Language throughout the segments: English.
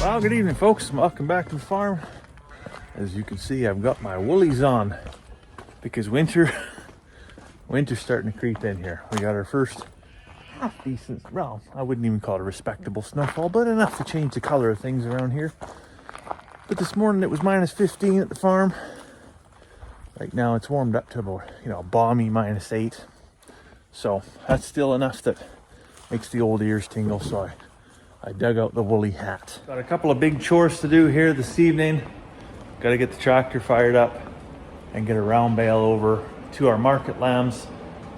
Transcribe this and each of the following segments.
Well, good evening, folks. Welcome back to the farm. As you can see, I've got my woolies on because winter's starting to creep in here. We got our first half decent, well, I wouldn't even call it a respectable snowfall, but enough to change the color of things around here. But this morning it was minus 15 at the farm. Right now it's warmed up to about, a balmy minus 8. So that's still enough that makes the old ears tingle. So I dug out the woolly hat. Got a couple of big chores to do here this evening. Got to get the tractor fired up and get a round bale over to our market lambs.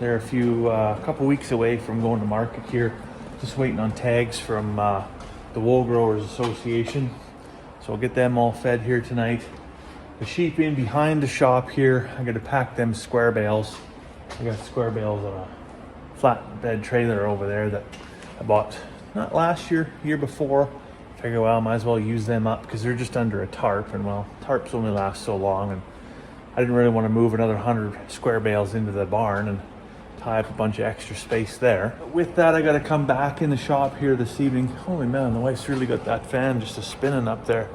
They're a couple weeks away from going to market here. Just waiting on tags from the Wool Growers Association. So I'll get them all fed here tonight. The sheep in behind the shop here, I'm gonna pack them square bales. I got square bales on a flatbed trailer over there that I bought not last year, year before. Figure, well, I might as well use them up because they're just under a tarp, and well, tarps only last so long, and I didn't really want to move another 100 square bales into the barn and tie up a bunch of extra space there. But with that, I got to come back in the shop here this evening. Holy man, the wife's really got that fan just a spinning up there.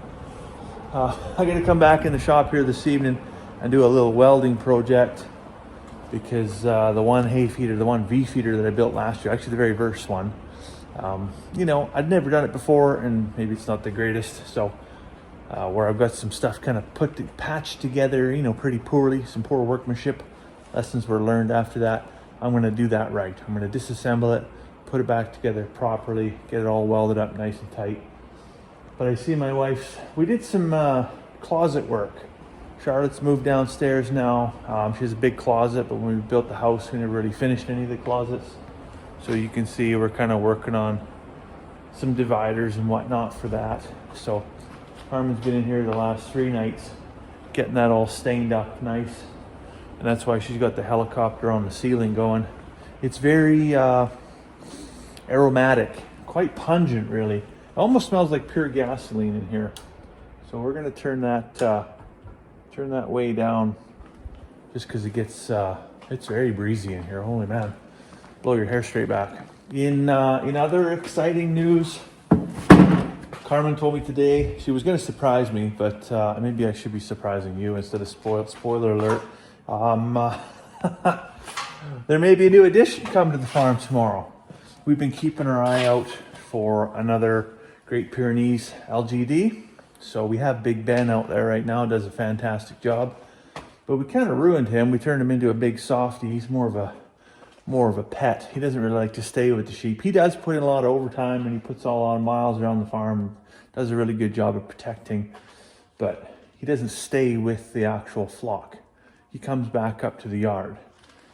I got to come back in the shop here this evening and do a little welding project because the one hay feeder, the one V feeder that I built last year, actually the very first one, I'd never done it before, and maybe it's not the greatest. So where I've got some stuff kind of patched together, pretty poorly, some poor workmanship. Lessons were learned after that. I'm going to do that right. I'm going to disassemble it, put it back together properly, get it all welded up nice and tight. But I see my wife's, we did some closet work. Charlotte's moved downstairs now. She has a big closet, but when we built the house, we never really finished any of the closets. So you can see we're kind of working on some dividers and whatnot for that. So Carmen's been in here the last 3 nights, getting that all stained up nice. And that's why she's got the helicopter on the ceiling going. It's very aromatic, quite pungent really. It almost smells like pure gasoline in here. So we're gonna turn that way down just because it gets, it's very breezy in here. Holy man. Blow your hair straight back. In other exciting news, Carmen told me today she was going to surprise me, but maybe I should be surprising you instead of spoiler alert. There may be a new addition come to the farm tomorrow. We've been keeping our eye out for another Great Pyrenees LGD. So we have Big Ben out there right now, does a fantastic job, but we kind of ruined him. We turned him into a big softie. He's more of a pet. He doesn't really like to stay with the sheep. He does put in a lot of overtime, and he puts a lot of miles around the farm, does a really good job of protecting, but he doesn't stay with the actual flock. He comes back up to the yard.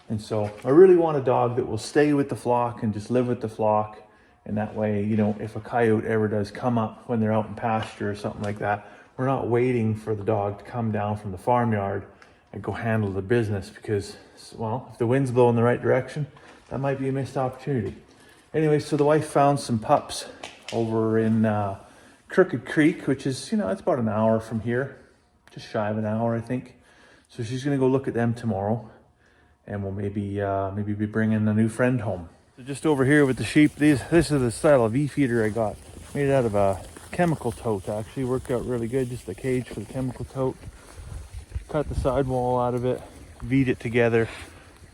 And so I really want a dog that will stay with the flock and just live with the flock. And that way, if a coyote ever does come up when they're out in pasture or something like that, we're not waiting for the dog to come down from the farmyard and go handle the business, because, well, if the wind's blowing the right direction, that might be a missed opportunity. Anyway, so the wife found some pups over in Crooked Creek, which is, it's about an hour from here, just shy of an hour, I think. So she's going to go look at them tomorrow, and we'll maybe be bringing a new friend home. So just over here with the sheep, this is the style of V-feeder I got. Made it out of a chemical tote, actually. Worked out really good, just the cage for the chemical tote. Cut the sidewall out of it, V'd it together.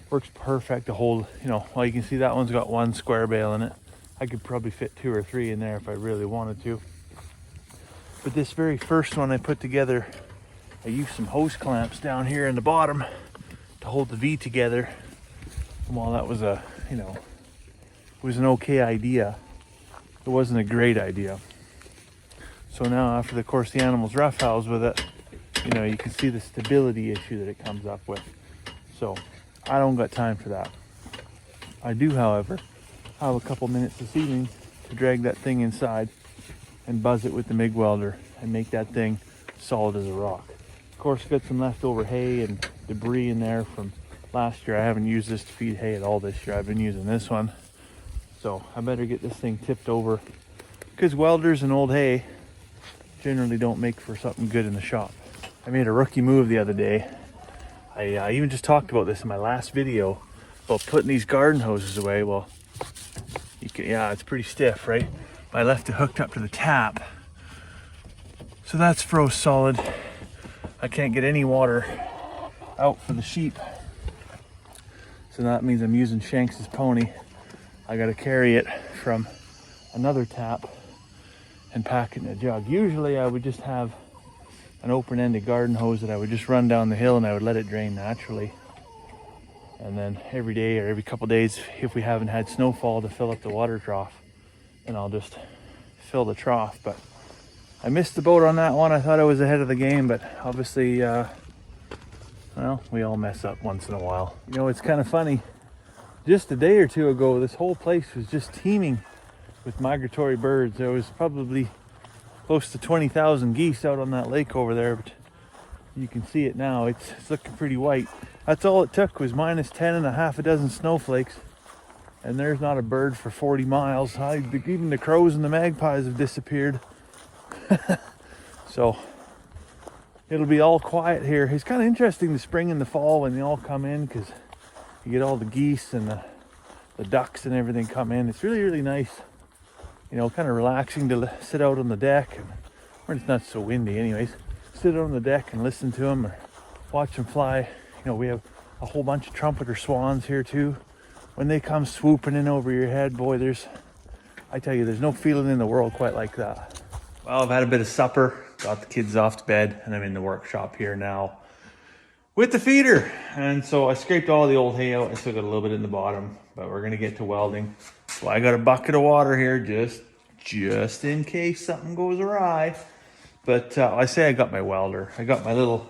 Works perfect to hold, well, you can see that one's got 1 square bale in it. I could probably fit 2 or 3 in there if I really wanted to. But this very first one I put together, I used some hose clamps down here in the bottom to hold the V together. And while that was it was an okay idea, it wasn't a great idea. So now after the animal's roughhouse with it, you can see the stability issue that it comes up with. So I don't got time for that. I do, however, have a couple minutes this evening to drag that thing inside and buzz it with the MIG welder and make that thing solid as a rock. Of course, got some leftover hay and debris in there from last year. I haven't used this to feed hay at all this year. I've been using this one. So I better get this thing tipped over, because welders and old hay generally don't make for something good in the shop. I made a rookie move the other day. I even just talked about this in my last video about putting these garden hoses away. Well, it's pretty stiff, right? I left it hooked up to the tap, So that's froze solid. I can't get any water out for the sheep. So that means I'm using Shanks's pony. I gotta carry it from another tap and pack it in a jug. Usually I would just have an open-ended garden hose that I would just run down the hill and I would let it drain naturally. And then every day or every couple days, if we haven't had snowfall to fill up the water trough, then I'll just fill the trough. But I missed the boat on that one. I thought I was ahead of the game, but obviously, well, we all mess up once in a while. You know, it's kind of funny. Just a day or two ago, this whole place was just teeming with migratory birds. There was probably close to 20,000 geese out on that lake over there, but you can see it now. It's looking pretty white. That's all it took was -10 and a half a dozen snowflakes, and there's not a bird for 40 miles. Even the crows and the magpies have disappeared. So it'll be all quiet here. It's kind of interesting the spring and the fall when they all come in, because you get all the geese and the ducks and everything come in. It's really, really nice. You know, kind of relaxing to sit out on the deck, and when it's not so windy anyways, sit out on the deck and listen to them or watch them fly. You know, we have a whole bunch of trumpeter swans here too. When they come swooping in over your head, boy, I tell you, there's no feeling in the world quite like that. Well, I've had a bit of supper, got the kids off to bed, and I'm in the workshop here now with the feeder. And so I scraped all the old hay out. I still got a little bit in the bottom, but we're gonna get to welding. So I got a bucket of water here just in case something goes awry. But I say I got my welder. I got my little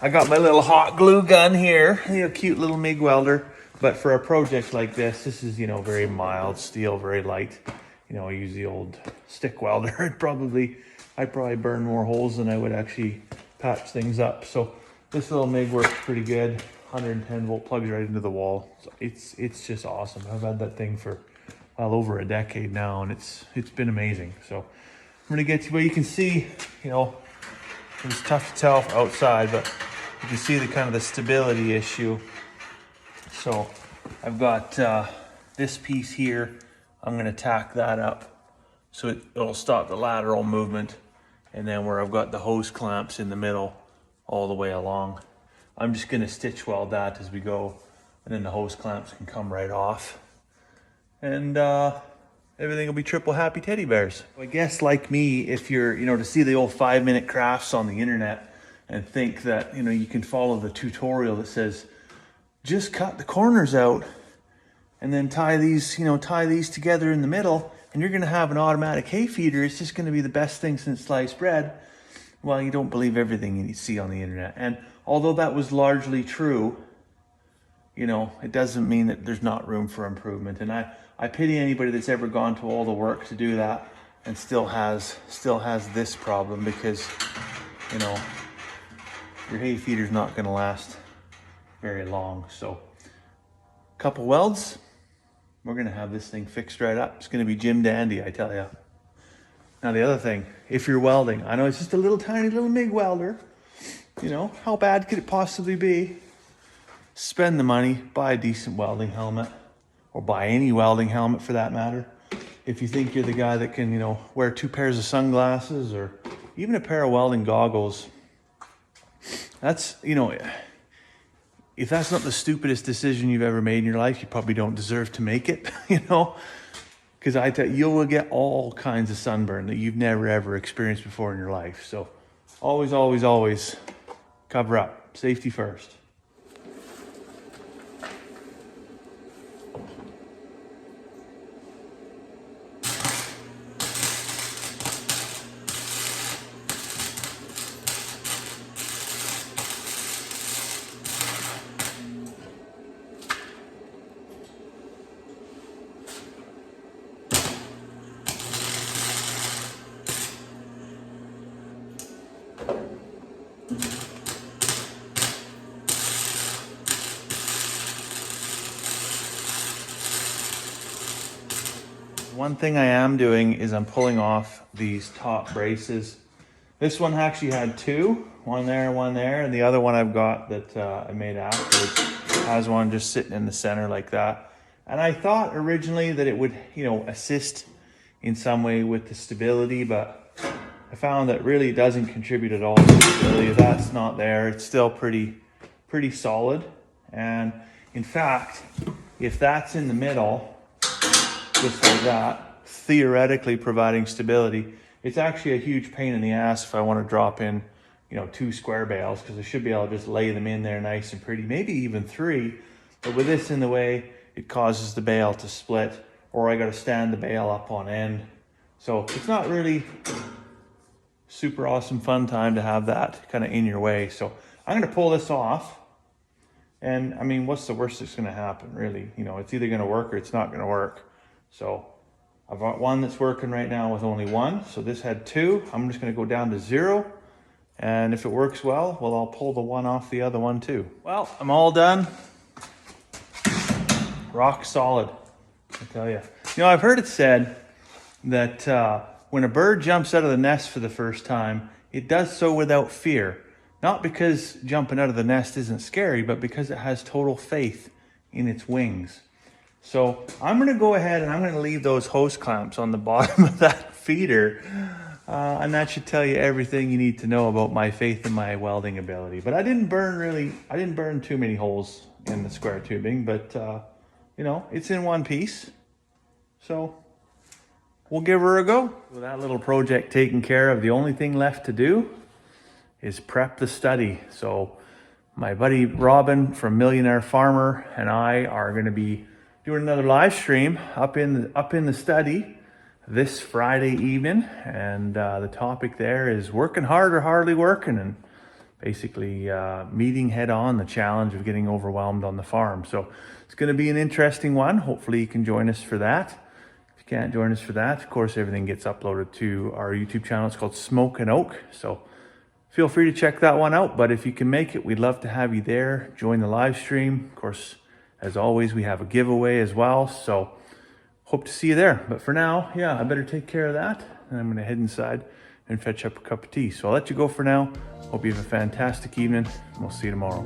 hot glue gun here. A cute little MIG welder. But for a project like this is, you know, very mild steel, very light. You know, I use the old stick welder. I'd probably burn more holes than I would actually patch things up. So this little MIG works pretty good. 110 volt plugs right into the wall. So it's just awesome. I've had that thing for well over a decade now, and it's been amazing. So I'm gonna get to where you can see, you know, it's tough to tell outside, but you can see the kind of the stability issue. So I've got this piece here. I'm gonna tack that up so it'll stop the lateral movement. And then where I've got the hose clamps in the middle all the way along, I'm just gonna stitch weld that as we go. And then the hose clamps can come right off. And everything will be triple happy teddy bears. I guess like me, if you're, you know, to see the old 5-minute crafts on the internet and think that, you know, you can follow the tutorial that says, just cut the corners out and then tie these together in the middle, and you're gonna have an automatic hay feeder. It's just gonna be the best thing since sliced bread. Well, you don't believe everything you see on the internet. And although that was largely true, you know, it doesn't mean that there's not room for improvement. And I pity anybody that's ever gone to all the work to do that and still has this problem, because, you know, your hay feeder's not gonna last very long. So a couple welds, we're gonna have this thing fixed right up. It's gonna be Jim Dandy, I tell you. Now the other thing, if you're welding, I know it's just a little tiny little MIG welder, you know, how bad could it possibly be? Spend the money, buy a decent welding helmet, or buy any welding helmet for that matter. If you think you're the guy that can, you know, wear 2 pairs of sunglasses or even a pair of welding goggles, that's, you know, if that's not the stupidest decision you've ever made in your life, you probably don't deserve to make it, you know? Because I tell you, you will get all kinds of sunburn that you've never ever experienced before in your life. So always, always, always cover up. Safety first. One thing I am doing is I'm pulling off these top braces. This one actually had 2, one there, and the other one I've got that I made afterwards has one just sitting in the center like that. And I thought originally that it would, you know, assist in some way with the stability, but I found that really doesn't contribute at all to stability. That's not there. It's still pretty solid. And in fact, if that's in the middle, just like that, theoretically providing stability, it's actually a huge pain in the ass if I want to drop in, 2 square bales, because I should be able to just lay them in there nice and pretty, maybe even 3. But with this in the way, it causes the bale to split, or I got to stand the bale up on end. So it's not really super awesome fun time to have that kind of in your way. So I'm going to pull this off. And I mean, what's the worst that's going to happen, really? It's either going to work or it's not going to work. So I've got one that's working right now with only 1. So this had 2. I'm just going to go down to 0. And if it works well, I'll pull the one off the other one too. Well, I'm all done. Rock solid, I tell you. I've heard it said that when a bird jumps out of the nest for the first time, it does so without fear. Not because jumping out of the nest isn't scary, but because it has total faith in its wings. So I'm going to go ahead and I'm going to leave those hose clamps on the bottom of that feeder. And that should tell you everything you need to know about my faith in my welding ability. But I didn't burn too many holes in the square tubing, but it's in one piece. So we'll give her a go. With that little project taken care of, the only thing left to do is prep the study. So my buddy Robin from Millionaire Farmer and I are going to be doing another live stream up in the study this Friday evening, and the topic there is working hard or hardly working, and basically meeting head on the challenge of getting overwhelmed on the farm. So it's going to be an interesting one. Hopefully you can join us for that. If you can't join us for that, of course, everything gets uploaded to our YouTube channel. It's called Smoke and Oak. So feel free to check that one out. But if you can make it, we'd love to have you there. Join the live stream. Of course, as always, we have a giveaway as well. So hope to see you there. But for now, I better take care of that. And I'm going to head inside and fetch up a cup of tea. So I'll let you go for now. Hope you have a fantastic evening, and we'll see you tomorrow.